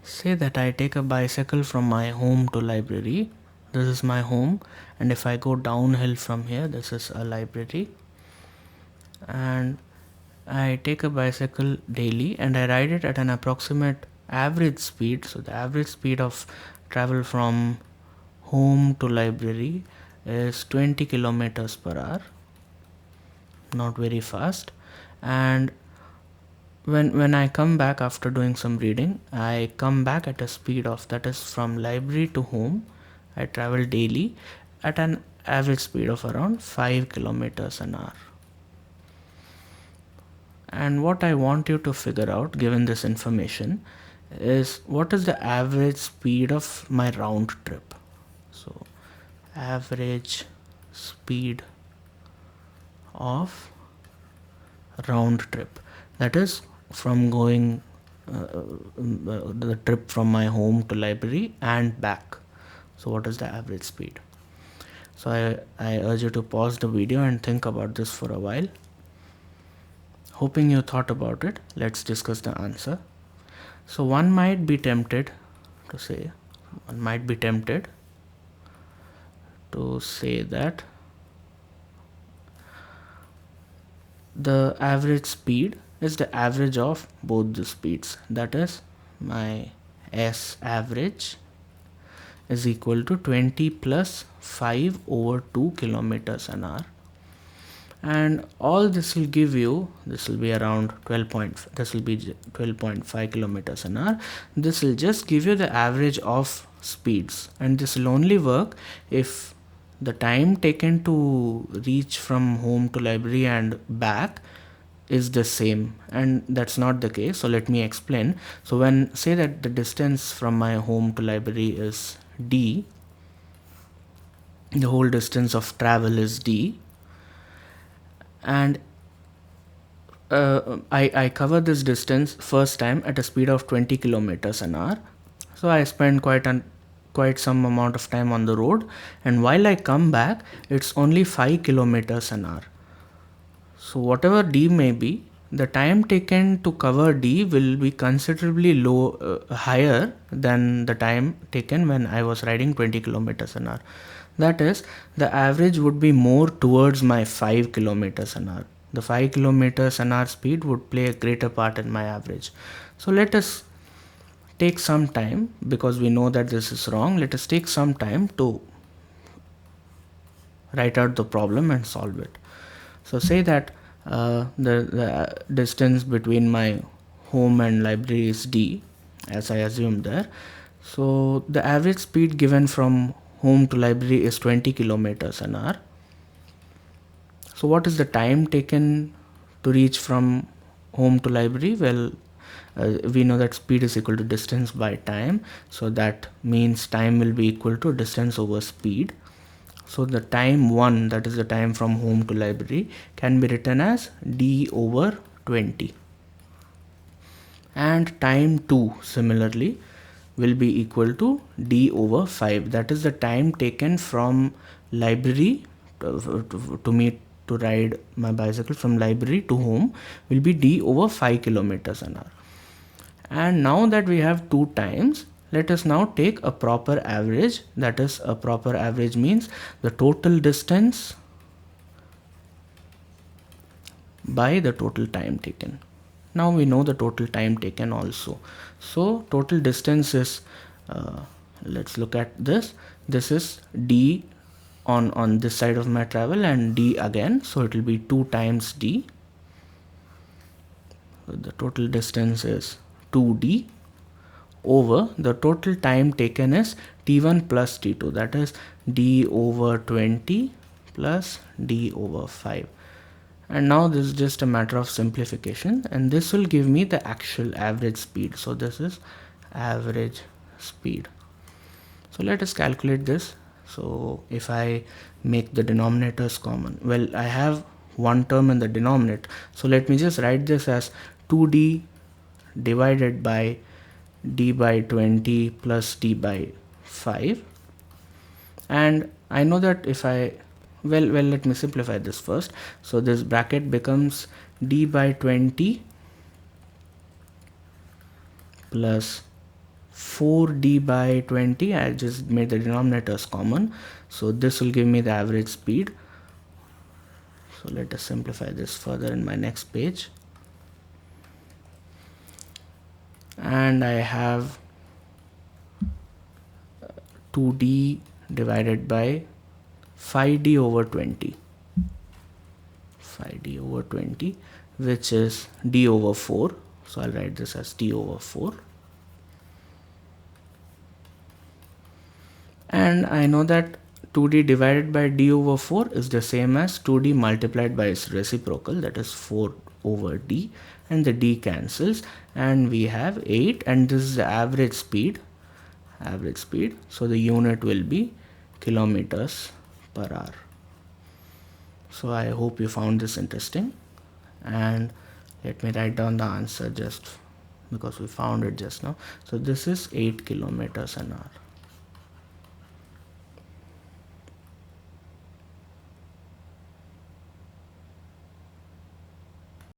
Say that I take a bicycle from my home to library. This is my home, and if I go downhill from here, this is a library. And I take a bicycle daily and I ride it at an approximate average speed. So the average speed of travel from home to library is 20 kilometers per hour, not very fast. And when I come back after doing some reading, I come back at a speed of, that is from library to home, I travel daily at an average speed of around 5 kilometers an hour. And what I want you to figure out, given this information, is what is the average speed of my round trip. So average speed of round trip, that is from going the trip from my home to library and back. So what is the average speed? So I urge you to pause the video and think about this for a while. Hoping you thought about it, let's discuss the answer. So one might be tempted to say that the average speed is the average of both the speeds. That is, my S average is equal to 20 plus 5 over 2 kilometers an hour. And all this will give you, this will be around 12.5 kilometers an hour. This will just give you the average of speeds, and this will only work if the time taken to reach from home to library and back is the same, and that's not the case. So let me explain. So when, say that the distance from my home to library is d, the whole distance of travel is d, and I cover this distance first time at a speed of 20 kilometers an hour. So I spend quite some amount of time on the road, and while I come back, it's only 5 kilometers an hour. So whatever d may be, the time taken to cover d will be considerably higher than the time taken when I was riding 20 kilometers an hour. That is, the average would be more towards my 5 kilometers an hour. The 5 kilometers an hour speed would play a greater part in my average. So let us take some time, because we know that this is wrong. Let us take some time to write out the problem and solve it. So say that the distance between my home and library is d, as I assumed there. So the average speed given from home to library is 20 kilometers an hour. So what is the time taken to reach from home to library? Well, we know that speed is equal to distance by time. So that means time will be equal to distance over speed. So the time 1, that is the time from home to library, can be written as d over 20. And time 2 similarly will be equal to d over 5. That is the time taken from library to ride my bicycle from library to home will be d over 5 kilometers an hour. And now that we have two times, let us now take a proper average. That is, a proper average means the total distance by the total time taken. Now we know the total time taken also. So total distance is, let's look at this. This is d on this side of my travel and d again. So it will be 2 times d. So the total distance is 2d over the total time taken is t1 plus t2, that is d over 20 plus d over 5. And now this is just a matter of simplification, and this will give me the actual average speed. So this is average speed. So let us calculate this. So if I make the denominators common, well, I have one term in the denominator, so let me just write this as 2d divided by d by 20 plus d by 5. And I know that if I, well, let me simplify this first. So this bracket becomes d by 20 plus 4d by 20. I just made the denominators common, so this will give me the average speed. So let us simplify this further in my next page, and I have 2d divided by 5d over 20, 5d over 20, which is d over 4. So I'll write this as d over 4. And I know that 2d divided by d over 4 is the same as 2d multiplied by its reciprocal, that is 4 over d, and the d cancels, and we have 8, and this is the average speed, so the unit will be kilometers per hour. So I hope you found this interesting, and let me write down the answer just because we found it just now. So this is 8 kilometers an hour.